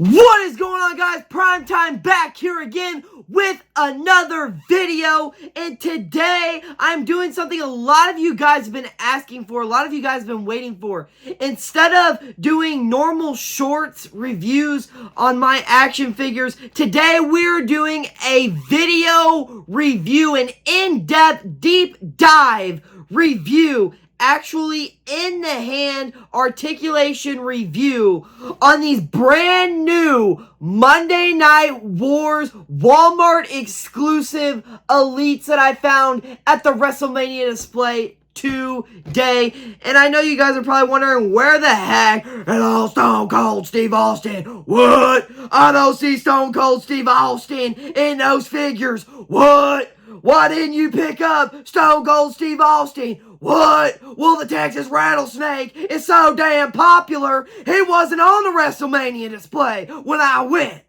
What is going on, guys? Primetime back here again with another video, and today I'm doing something a lot of you guys have been asking for, a lot of you guys have been waiting for. Instead of doing normal shorts reviews on my action figures, today we're doing a video review, an in-depth, deep dive review, actually in the hand articulation review on these brand new Monday Night Wars Walmart exclusive elites that I found at the WrestleMania display today. And I know you guys are probably wondering, where the heck is old Stone Cold Steve Austin? What? I don't see Stone Cold Steve Austin in those figures. What? Why didn't you pick up Stone Cold Steve Austin? What? Well, the Texas Rattlesnake is so damn popular, he wasn't on the WrestleMania display when I went.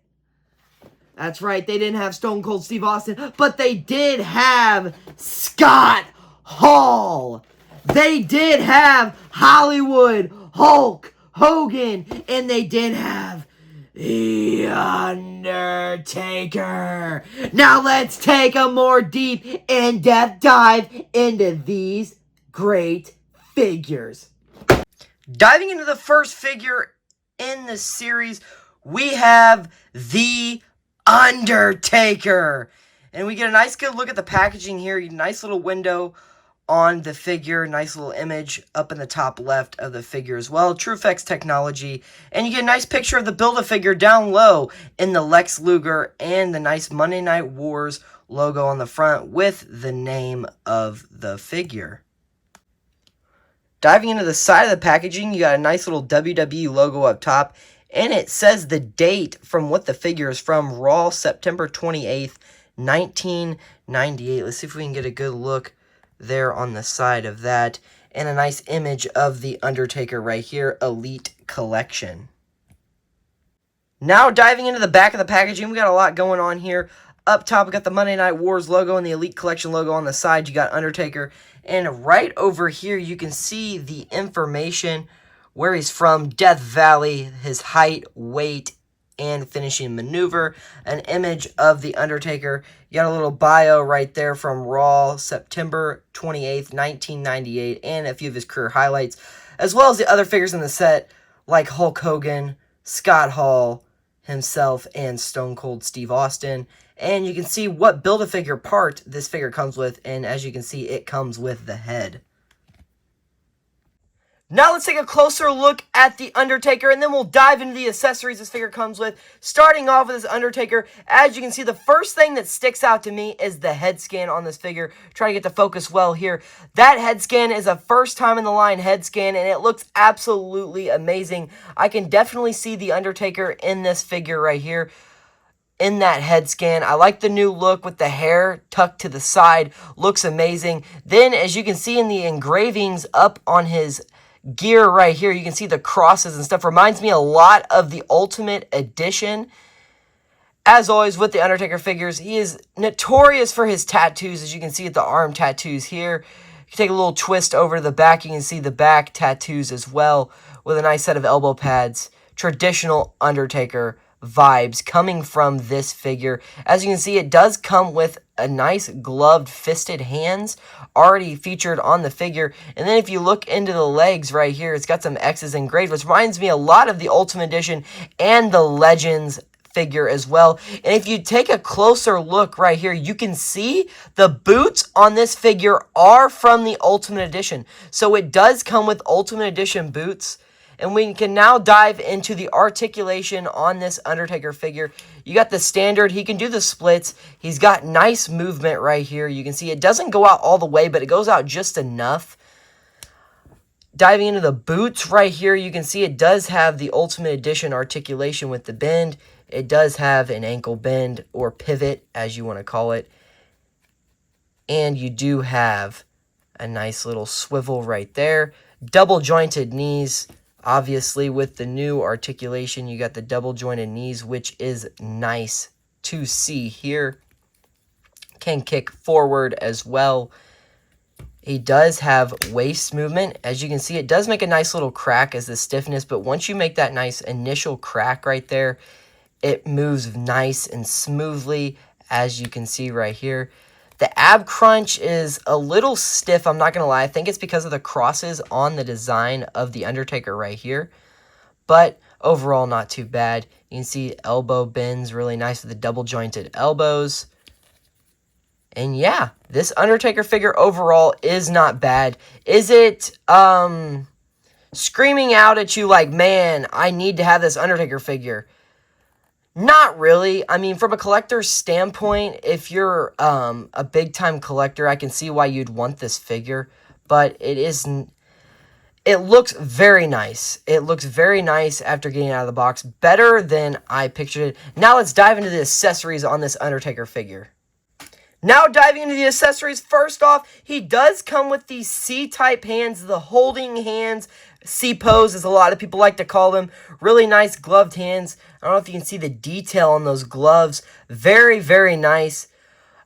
That's right, they didn't have Stone Cold Steve Austin, but they did have Scott Hall. They did have Hollywood Hulk Hogan, and they did have The Undertaker. Now let's take a more deep, in-depth dive into these great figures. Diving into the first figure in this series, we have The Undertaker. And we get a nice good look at the packaging here. Nice little window on the figure. Nice little image up in the top left of the figure as well. TrueFX technology. And you get a nice picture of the Build-A-Figure down low in the Lex Luger and the nice Monday Night Wars logo on the front with the name of the figure. Diving into the side of the packaging, you got a nice little WWE logo up top. And it says the date from what the figure is from, Raw, September 28th, 1998. Let's see if we can get a good look there on the side of that. And a nice image of The Undertaker right here, Elite Collection. Now diving into the back of the packaging, we got a lot going on here. Up top, we got the Monday Night Wars logo and the Elite Collection logo on the side. You got Undertaker. And right over here, you can see the information, where he's from, Death Valley, his height, weight, and finishing maneuver. An image of The Undertaker. You got a little bio right there from Raw, September 28th, 1998, and a few of his career highlights, as well as the other figures in the set, like Hulk Hogan, Scott Hall himself, and Stone Cold Steve Austin. And you can see what Build-A-Figure part this figure comes with, and as you can see, it comes with the head. Now let's take a closer look at The Undertaker, and then we'll dive into the accessories this figure comes with. Starting off with this Undertaker, as you can see, the first thing that sticks out to me is the head scan on this figure. Try to get the focus well here. That head scan is a first time in the line head scan, and it looks absolutely amazing. I can definitely see The Undertaker in this figure right here, in that head scan. I like the new look with the hair tucked to the side. Looks amazing. Then, as you can see in the engravings up on his gear right here, you can see the crosses and stuff. Reminds me a lot of the Ultimate Edition. As always with the Undertaker figures, he is notorious for his tattoos. As you can see at the arm tattoos here. You can take a little twist over to the back. You can see the back tattoos as well, with a nice set of elbow pads. Traditional Undertaker vibes coming from this figure. As you can see, it does come with a nice gloved fisted hands already featured on the figure. And then if you look into the legs right here, it's got some X's engraved, which reminds me a lot of the Ultimate Edition and the Legends figure as well. And if you take a closer look right here, you can see the boots on this figure are from the Ultimate Edition. So it does come with Ultimate Edition boots. And we can now dive into the articulation on this Undertaker figure. You got the standard. He can do the splits. He's got nice movement right here. You can see it doesn't go out all the way, but it goes out just enough. Diving into the boots right here, you can see it does have the Ultimate Edition articulation with the bend. It does have an ankle bend or pivot, as you want to call it. And you do have a nice little swivel right there. Double jointed knees. Obviously, with the new articulation, you got the double jointed knees, which is nice to see here. Can kick forward as well. He does have waist movement. As you can see, it does make a nice little crack as the stiffness, but once you make that nice initial crack right there, It moves nice and smoothly, as you can see right here. The ab crunch is a little stiff, I'm not going to lie. I think it's because of the crosses on the design of the Undertaker right here. But overall, not too bad. You can see elbow bends really nice with the double jointed elbows. And yeah, this Undertaker figure overall is not bad. Is it screaming out at you like, man, I need to have this Undertaker figure? Not really. I mean, from a collector's standpoint, if you're a big-time collector, I can see why you'd want this figure. But it looks very nice. It looks very nice after getting it out of the box. Better than I pictured it. Now let's dive into the accessories on this Undertaker figure. Now diving into the accessories, first off, he does come with these C-type hands, the holding hands, C-pose as a lot of people like to call them. Really nice gloved hands. I don't know if you can see the detail on those gloves. Very, very nice.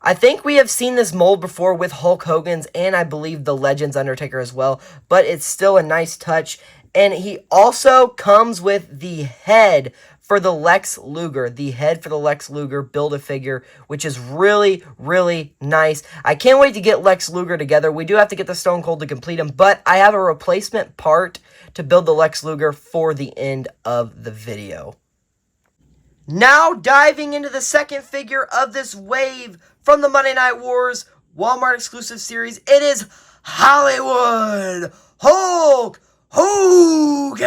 I think we have seen this mold before with Hulk Hogan's and I believe the Legends Undertaker as well, but it's still a nice touch. And he also comes with the head for the Lex Luger. The head for the Lex Luger Build-A-Figure, which is really, really nice. I can't wait to get Lex Luger together. We do have to get the Stone Cold to complete him, but I have a replacement part to build the Lex Luger for the end of the video. Now diving into the second figure of this wave from the Monday Night Wars Walmart exclusive series, it is Hollywood Hulk Hogan!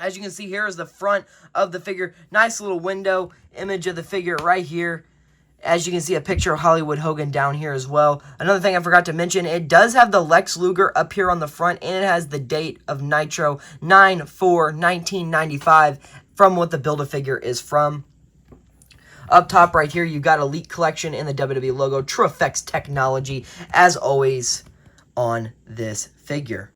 As you can see, here is the front of the figure. Nice little window image of the figure right here. As you can see, a picture of Hollywood Hogan down here as well. Another thing I forgot to mention, it does have the Lex Luger up here on the front, and it has the date of Nitro 9/4/1995 from what the Build-A-Figure is from. Up top right here, you've got Elite Collection and the WWE logo, True Effects Technology, as always, on this figure.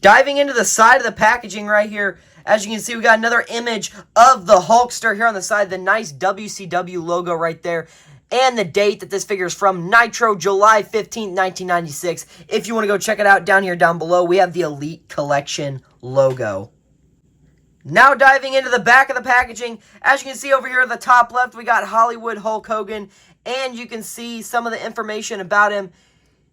Diving into the side of the packaging right here, as you can see, we got another image of the Hulkster here on the side, the nice WCW logo right there, and the date that this figure is from, Nitro, July 15th, 1996. If you want to go check it out down here, down below, we have the Elite Collection logo. Now diving into the back of the packaging, as you can see over here at the top left, we got Hollywood Hulk Hogan, and you can see some of the information about him.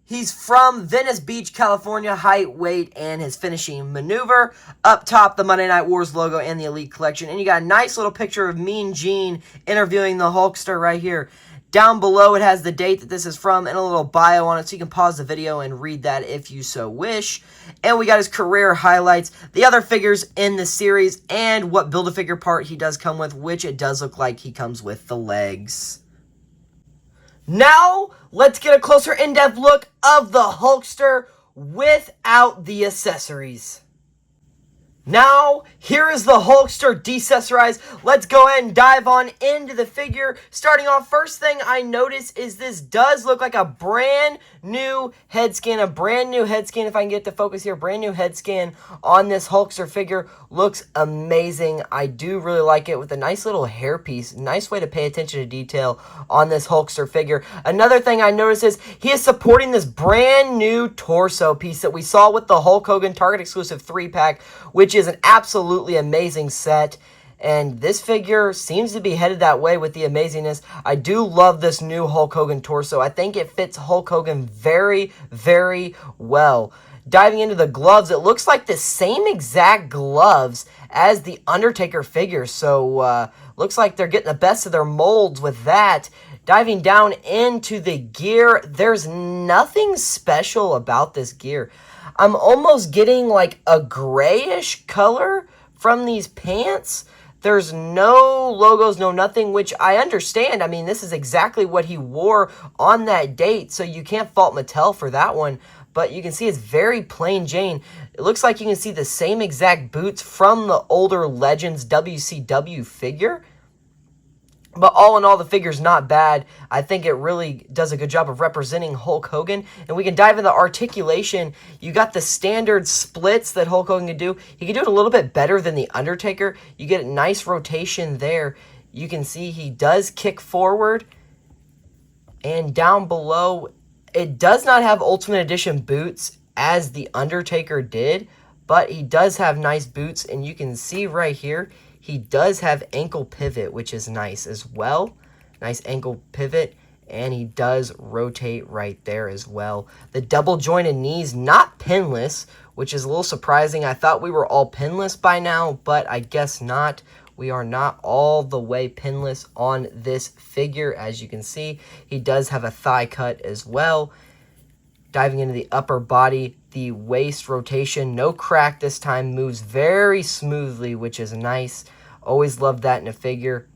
He's from Venice Beach, California, height, weight, and his finishing maneuver. Up top, the Monday Night Wars logo and the Elite Collection. And you got a nice little picture of Mean Gene interviewing the Hulkster right here. Down below, it has the date that this is from and a little bio on it, so you can pause the video and read that if you so wish. And we got his career highlights, the other figures in the series, and what Build-A-Figure part he does come with, which it does look like he comes with the legs. Now, let's get a closer in-depth look of the Hulkster without the accessories. Now, here is the Hulkster decessorized. Let's go ahead and dive on into the figure. Starting off, first thing I notice is this does look like a brand new head scan. A brand new head scan, if I can get the focus here. Brand new head scan on this Hulkster figure. Looks amazing. I do really like it with a nice little hairpiece. Nice way to pay attention to detail on this Hulkster figure. Another thing I noticed is he is supporting this brand new torso piece that we saw with the Hulk Hogan Target exclusive 3-pack, which is an absolutely amazing set, and this figure seems to be headed that way with the amazingness. I do love this new Hulk Hogan torso. I think it fits Hulk Hogan very, very well. Diving into the gloves, it looks like the same exact gloves as the Undertaker figure, so looks like they're getting the best of their molds with that. Diving down into the gear, there's nothing special about this gear. I'm almost getting like a grayish color from these pants. There's no logos, no nothing, which I understand. I mean, this is exactly what he wore on that date, so you can't fault Mattel for that one. But you can see it's very plain Jane. It looks like you can see the same exact boots from the older Legends WCW figure. But all in all, the figure's not bad. I think it really does a good job of representing Hulk Hogan. And we can dive into articulation. You got the standard splits that Hulk Hogan can do. He can do it a little bit better than the Undertaker. You get a nice rotation there. You can see he does kick forward. And down below, it does not have Ultimate Edition boots as the Undertaker did. But he does have nice boots. And you can see right here, He does have ankle pivot, which is nice as well. Nice ankle pivot. And he does rotate right there as well. The double jointed knees, not pinless, which is a little surprising. I thought we were all pinless by now, but I guess not. We are not all the way pinless on this figure. As you can see, he does have a thigh cut as well. Diving into the upper body, the waist rotation, no crack this time, moves very smoothly, which is nice. Always love that in a figure.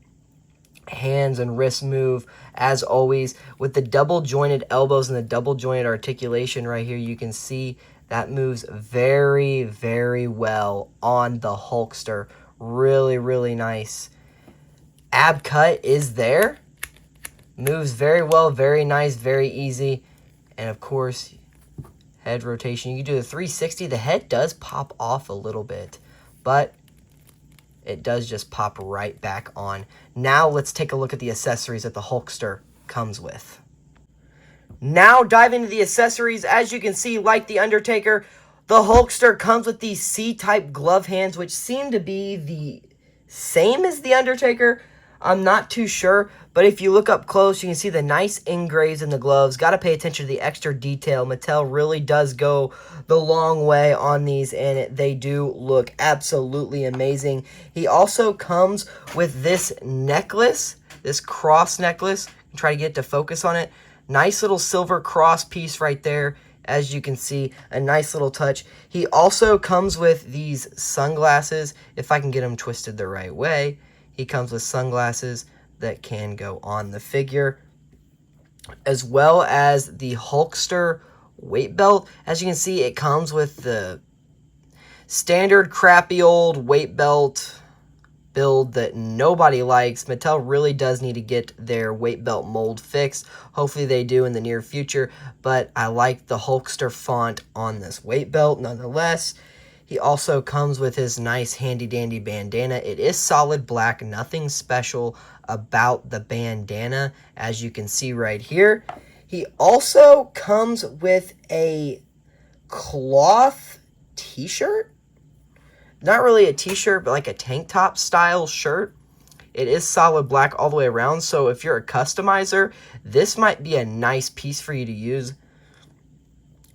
Hands and wrist move, as always, with the double jointed elbows and the double jointed articulation right here. You can see that moves very, very well on the Hulkster. Really, really nice. Ab cut is there. Moves very well, very nice, very easy. And of course, head rotation. You can do the 360. The head does pop off a little bit, but it does just pop right back on. Now let's take a look at the accessories that the Hulkster comes with. Now diving into the accessories, as you can see, like the Undertaker, the Hulkster comes with these C-type glove hands, which seem to be the same as the Undertaker. I'm not too sure, but if you look up close, you can see the nice engraves in the gloves. Got to pay attention to the extra detail. Mattel really does go the long way on these, and they do look absolutely amazing. He also comes with this necklace, this cross necklace. Try to get to focus on it. Nice little silver cross piece right there. As you can see, a nice little touch. He also comes with these sunglasses, if I can get them twisted the right way. He comes with sunglasses that can go on the figure, as well as the Hulkster weight belt. As you can see, it comes with the standard crappy old weight belt build that nobody likes. Mattel really does need to get their weight belt mold fixed. Hopefully they do in the near future, but I like the Hulkster font on this weight belt nonetheless. He also comes with his nice handy-dandy bandana. It is solid black, nothing special about the bandana, as you can see right here. He also comes with a cloth t-shirt. Not really a t-shirt, but like a tank top style shirt. It is solid black all the way around, so if you're a customizer, this might be a nice piece for you to use,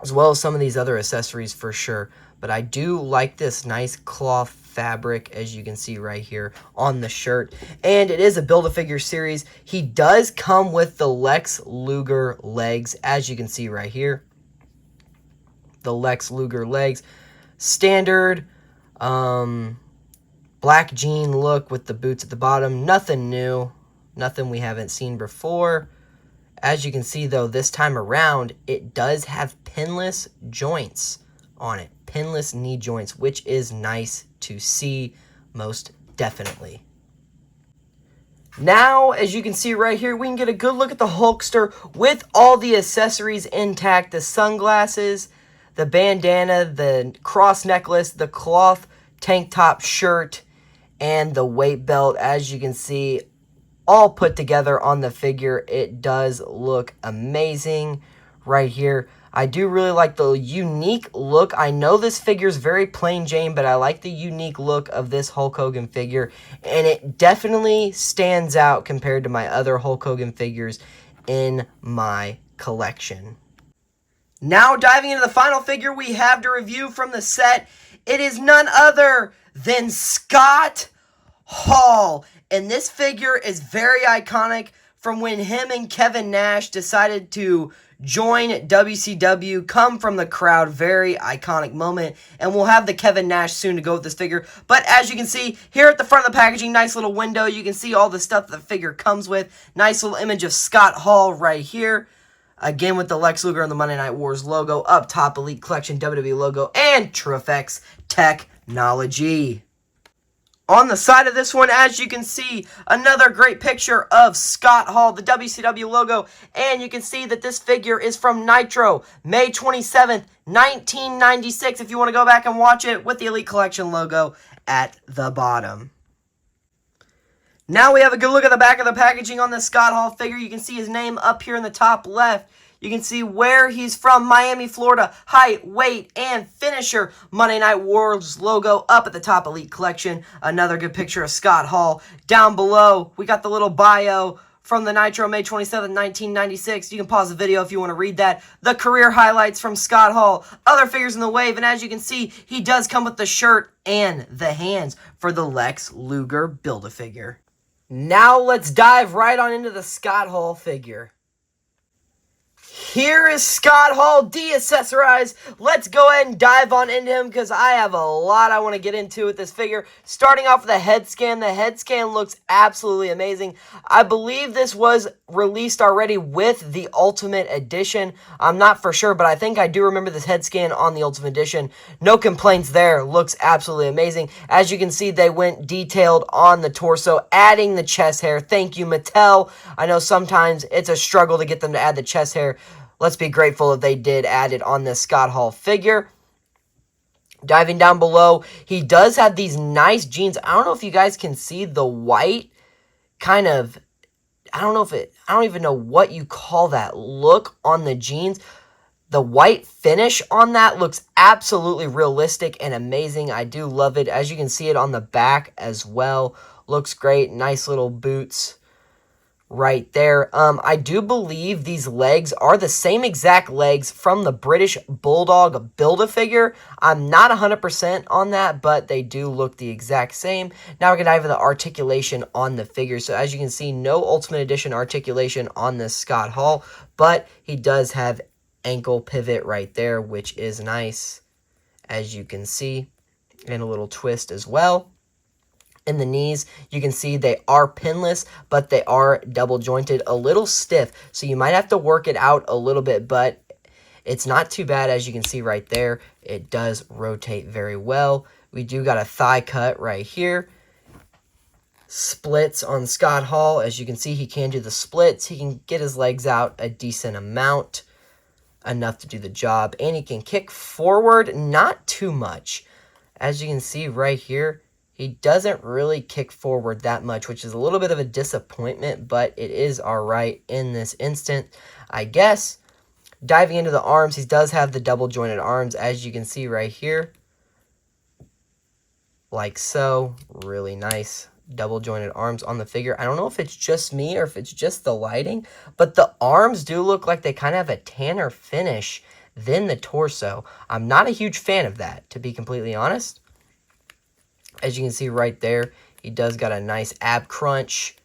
as well as some of these other accessories for sure. But I do like this nice cloth fabric, as you can see right here on the shirt. And it is a Build-A-Figure series. He does come with the Lex Luger legs, as you can see right here. The Lex Luger legs. Standard black jean look with the boots at the bottom. Nothing new. Nothing we haven't seen before. As you can see, though, this time around, it does have pinless joints on it. Pinless knee joints, which is nice to see, most definitely. Now, as you can see right here, we can get a good look at the Hulkster with all the accessories intact. The sunglasses, the bandana, the cross necklace, the cloth tank top shirt, and the weight belt. As you can see, all put together on the figure. It does look amazing right here. I do really like the unique look. I know this figure is very plain Jane, but I like the unique look of this Hulk Hogan figure, and it definitely stands out compared to my other Hulk Hogan figures in my collection. Now diving into the final figure we have to review from the set, it is none other than Scott Hall. And this figure is very iconic from when him and Kevin Nash decided to join WCW, come from the crowd. Very iconic moment. And we'll have the Kevin Nash soon to go with this figure. But as you can see, here at the front of the packaging, nice little window. You can see all the stuff that the figure comes with. Nice little image of Scott Hall right here. Again with the Lex Luger and the Monday Night Wars logo. Up top, Elite Collection WWE logo. And TrueFX technology. On the side of this one, as you can see, another great picture of Scott Hall, the WCW logo. And you can see that this figure is from Nitro, May 27th, 1996. If you want to go back and watch it with the Elite Collection logo at the bottom. Now we have a good look at the back of the packaging on the Scott Hall figure. You can see his name up here in the top left. You can see where he's from, Miami, Florida, height, weight, and finisher. Monday Night Wars logo up at the top, Elite Collection. Another good picture of Scott Hall. Down below, we got the little bio from the Nitro, May 27, 1996. You can pause the video if you want to read that. The career highlights from Scott Hall. Other figures in the wave, and as you can see, he does come with the shirt and the hands for the Lex Luger Build-A-Figure. Now let's dive right on into the Scott Hall figure. Here is Scott Hall de-accessorized. Let's go ahead and dive on into him because I have a lot I want to get into with this figure. Starting off with the head scan. The head scan looks absolutely amazing. I believe this was released already with the Ultimate Edition. I'm not for sure, but I think I do remember this head scan on the Ultimate Edition. No complaints there. Looks absolutely amazing. As you can see, they went detailed on the torso, adding the chest hair. Thank you, Mattel. I know sometimes it's a struggle to get them to add the chest hair. Let's be grateful that they did add it on this Scott Hall figure. Diving down below, he does have these nice jeans. I don't know if you guys can see the white kind of, I don't even know what you call that look on the jeans. The white finish on that looks absolutely realistic and amazing. I do love it. As you can see it on the back as well. Looks great. Nice little boots right there. I do believe these legs are the same exact legs from the British Bulldog Build-A-Figure. I'm not 100% on that, but they do look the exact same. Now we're going to dive into the articulation on the figure. So as you can see, no Ultimate Edition articulation on this Scott Hall, but he does have ankle pivot right there, which is nice, as you can see, and a little twist as well. In the knees, you can see they are pinless, but they are double jointed, a little stiff, so you might have to work it out a little bit, but it's not too bad. As you can see right there, it does rotate very well. We do got a thigh cut right here. Splits on Scott Hall. As you can see, he can do the splits. He can get his legs out a decent amount, enough to do the job, and he can kick forward, not too much. As you can see right here, he doesn't really kick forward that much, which is a little bit of a disappointment, but it is all right in this instant, I guess. Diving into the arms, he does have the double jointed arms, as you can see right here. Like so. Really nice double jointed arms on the figure. I don't know if it's just me or if it's just the lighting, but the arms do look like they kind of have a tanner finish than the torso. I'm not a huge fan of that, to be completely honest. As you can see right there, he does got a nice ab crunch.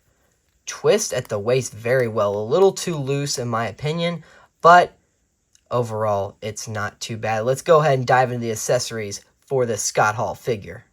Twist at the waist very well. A little too loose in my opinion, but overall, it's not too bad. Let's go ahead and dive into the accessories for this Scott Hall figure.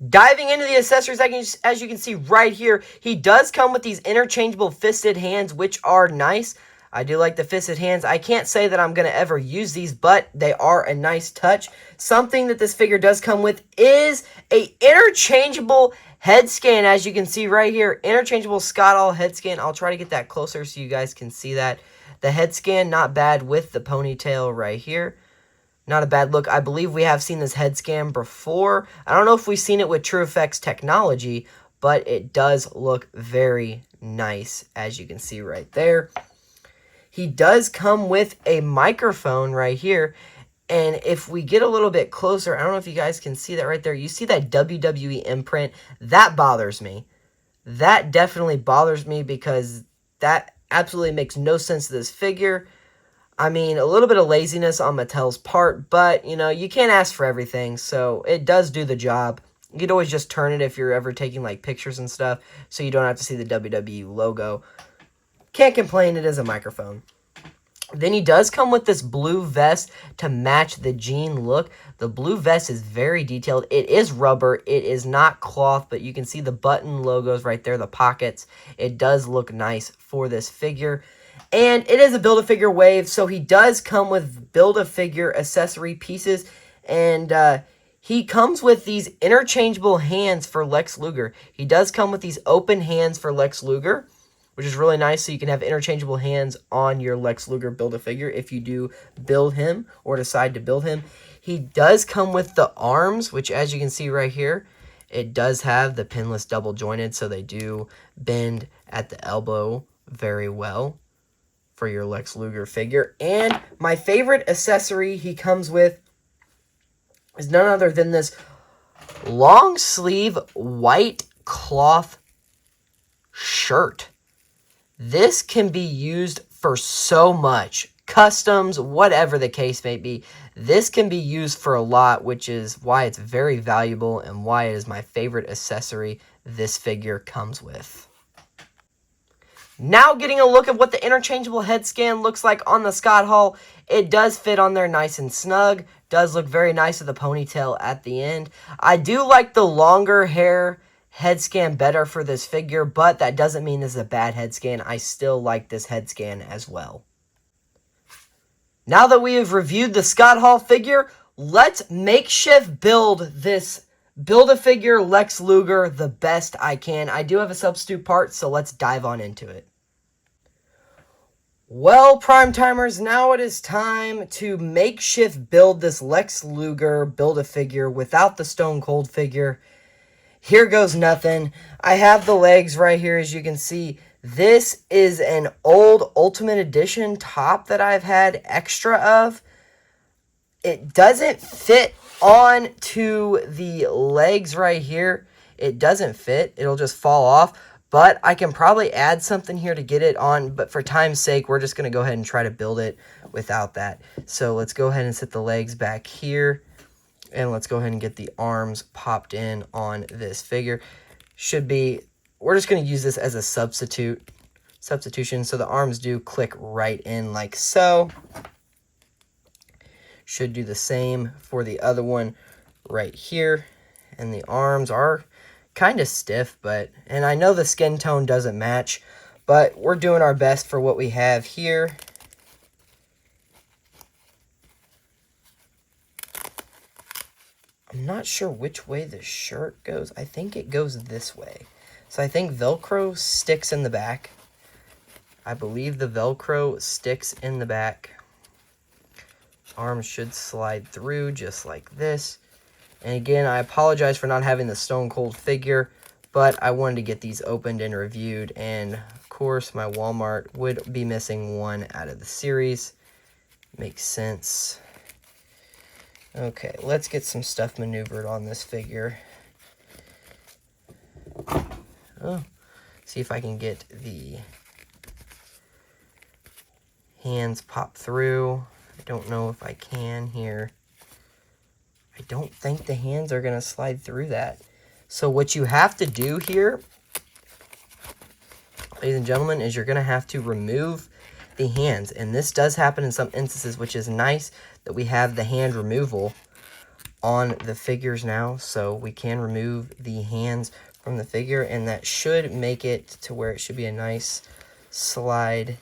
Diving into the accessories, as you can see right here, he does come with these interchangeable fisted hands, which are nice. I do like the fisted hands. I can't say that I'm going to ever use these, but they are a nice touch. Something that this figure does come with is a interchangeable head scan, as you can see right here. Interchangeable Scott Hall head scan. I'll try to get that closer so you guys can see that. The head scan, not bad with the ponytail right here. Not a bad look. I believe we have seen this head scan before. I don't know if we've seen it with TrueFX technology, but it does look very nice, as you can see right there. He does come with a microphone right here, and if we get a little bit closer, I don't know if you guys can see that right there. You see that WWE imprint? That bothers me. That definitely bothers me because that absolutely makes no sense to this figure. I mean, a little bit of laziness on Mattel's part, but, you know, you can't ask for everything, so it does do the job. You could always just turn it if you're ever taking, like, pictures and stuff, so you don't have to see the WWE logo. Can't complain, it is a microphone. Then he does come with this blue vest to match the jean look. The blue vest is very detailed. It is rubber. It is not cloth, but you can see the button logos right there, the pockets. It does look nice for this figure. And it is a Build-A-Figure wave, so he does come with Build-A-Figure accessory pieces. And he comes with these interchangeable hands for Lex Luger. He does come with these open hands for Lex Luger, which is really nice, so you can have interchangeable hands on your Lex Luger Build-A-Figure if you do build him or decide to build him. He does come with the arms, which as you can see right here, it does have the pinless double jointed, so they do bend at the elbow very well. for your Lex Luger figure. And my favorite accessory he comes with is none other than this long sleeve white cloth shirt. This can be used for so much. Customs, whatever the case may be. This can be used for a lot, which is why it's very valuable and why it is my favorite accessory this figure comes with. Now getting a look at what the interchangeable head scan looks like on the Scott Hall. It does fit on there nice and snug. Does look very nice with the ponytail at the end. I do like the longer hair head scan better for this figure, but that doesn't mean this is a bad head scan. I still like this head scan as well. Now that we have reviewed the Scott Hall figure, let's makeshift build this Build-A-Figure Lex Luger the best I can. I do have a substitute part, so let's dive on into it. Well, Prime Timers, now it is time to makeshift build this Lex Luger Build-A-Figure without the Stone Cold figure. Here goes nothing. I have the legs right here, as you can see. This is an old Ultimate Edition top that I've had extra of. It doesn't fit on to the legs right here. It doesn't fit. It'll just fall off. But I can probably add something here to get it on. But for time's sake, we're just going to go ahead and try to build it without that. So let's go ahead and set the legs back here. And let's go ahead and get the arms popped in on this figure. We're just going to use this as a substitution. So the arms do click right in like so. Should do the same for the other one right here. And the arms are kind of stiff, and I know the skin tone doesn't match, but we're doing our best for what we have here. I'm not sure which way the shirt goes. I think it goes this way. So I think Velcro sticks in the back. I believe the Velcro sticks in the back. Arms should slide through just like this. And again, I apologize for not having the Stone Cold figure, but I wanted to get these opened and reviewed. And of course, my Walmart would be missing one out of the series. Makes sense. Okay, let's get some stuff maneuvered on this figure. Oh, see if I can get the hands pop through. I don't know if I can here. I don't think the hands are going to slide through that. So what you have to do here, ladies and gentlemen, is you're going to have to remove the hands. And this does happen in some instances, which is nice that we have the hand removal on the figures now. So we can remove the hands from the figure, and that should make it to where it should be a nice slide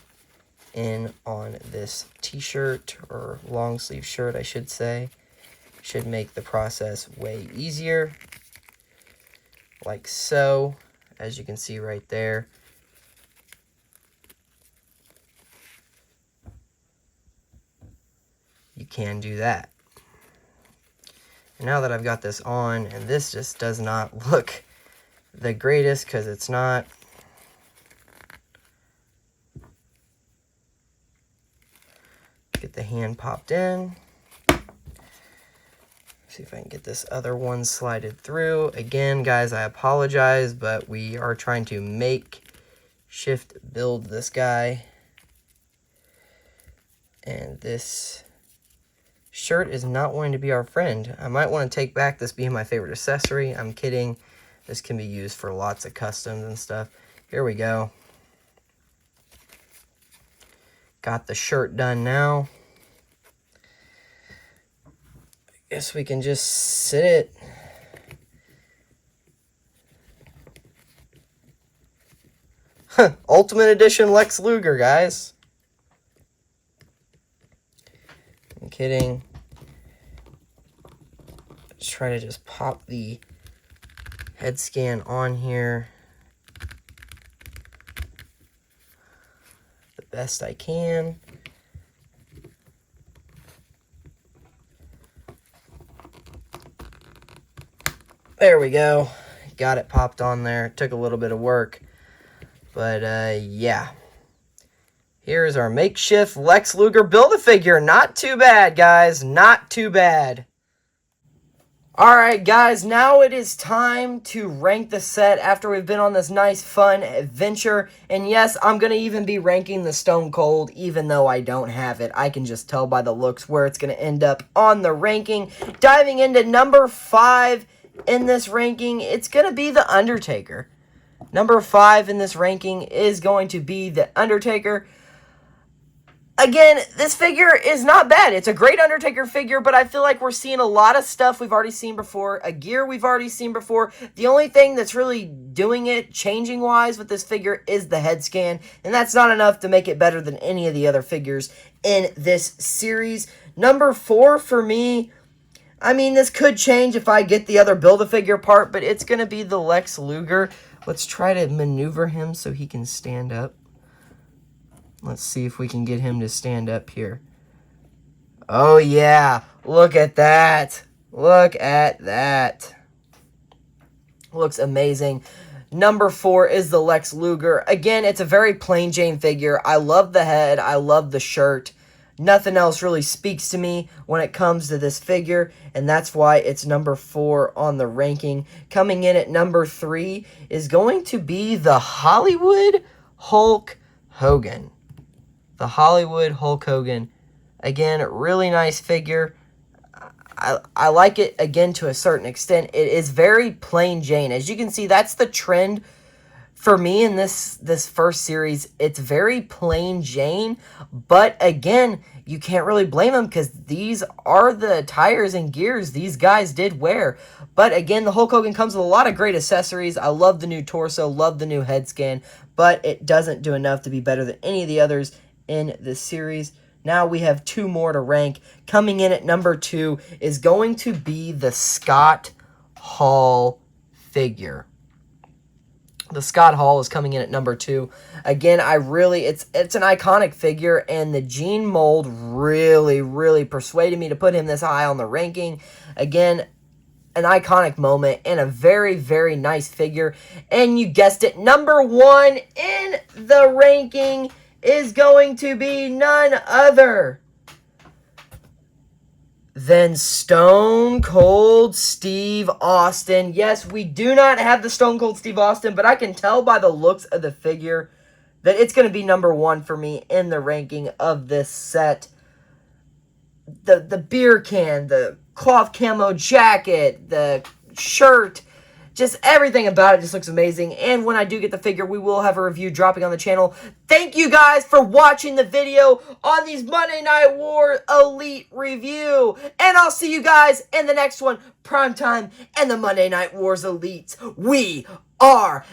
in on this t-shirt, or long sleeve shirt, I should say. Should make the process way easier, like so, as you can see right there. You can do that. And now that I've got this on, and this just does not look the greatest because it's not. Get the hand popped in. See if I can get this other one slided through. Again, guys, I apologize, but we are trying to shift build this guy. And this shirt is not going to be our friend. I might want to take back this being my favorite accessory. I'm kidding. This can be used for lots of customs and stuff. Here we go. Got the shirt done now. Guess we can just sit it. Ultimate Edition Lex Luger, guys. I'm kidding. Let's try to just pop the head scan on here the best I can. There we go. Got it popped on there. Took a little bit of work. But, yeah. Here's our makeshift Lex Luger Build-A-Figure. Not too bad, guys. Not too bad. Alright, guys. Now it is time to rank the set after we've been on this nice, fun adventure. And yes, I'm going to even be ranking the Stone Cold, even though I don't have it. I can just tell by the looks where it's going to end up on the ranking. Diving into number 5 in this ranking, it's going to be the Undertaker. Number 5 in this ranking is going to be the Undertaker. Again, this figure is not bad. It's a great Undertaker figure, but I feel like we're seeing a lot of stuff we've already seen before, a gear we've already seen before. The only thing that's really doing it, changing-wise, with this figure is the head scan, and that's not enough to make it better than any of the other figures in this series. Number 4 for me, I mean, this could change if I get the other Build-A-Figure part, but it's going to be the Lex Luger. Let's try to maneuver him so he can stand up. Let's see if we can get him to stand up here. Oh, yeah. Look at that. Look at that. Looks amazing. Number 4 is the Lex Luger. Again, it's a very plain Jane figure. I love the head. I love the shirt. Nothing else really speaks to me when it comes to this figure, and that's why it's number 4 on the ranking. Coming in at number 3 is going to be the Hollywood Hulk Hogan. The Hollywood Hulk Hogan. Again, really nice figure. I like it, again, to a certain extent. It is very plain Jane. As you can see, that's the trend for me in this first series. It's very plain Jane. But, again, you can't really blame them because these are the tires and gears these guys did wear. But, again, the Hulk Hogan comes with a lot of great accessories. I love the new torso, love the new head scan. But it doesn't do enough to be better than any of the others in this series. Now we have 2 more to rank. Coming in at number 2 is going to be the Scott Hall figure. The Scott Hall is coming in at number 2. Again, it's an iconic figure, and the gene mold really persuaded me to put him this high on the ranking. Again, an iconic moment and a very nice figure. And you guessed it, number 1 in the ranking is going to be none other than Stone Cold Steve Austin. Yes, we do not have the Stone Cold Steve Austin, but I can tell by the looks of the figure that it's going to be number 1 for me in the ranking of this set. The beer can, the cloth camo jacket, the shirt, just everything about it just looks amazing. And when I do get the figure, we will have a review dropping on the channel. Thank you guys for watching the video on these Monday Night War Elite review. And I'll see you guys in the next one. Primetime and the Monday Night Wars Elites. We are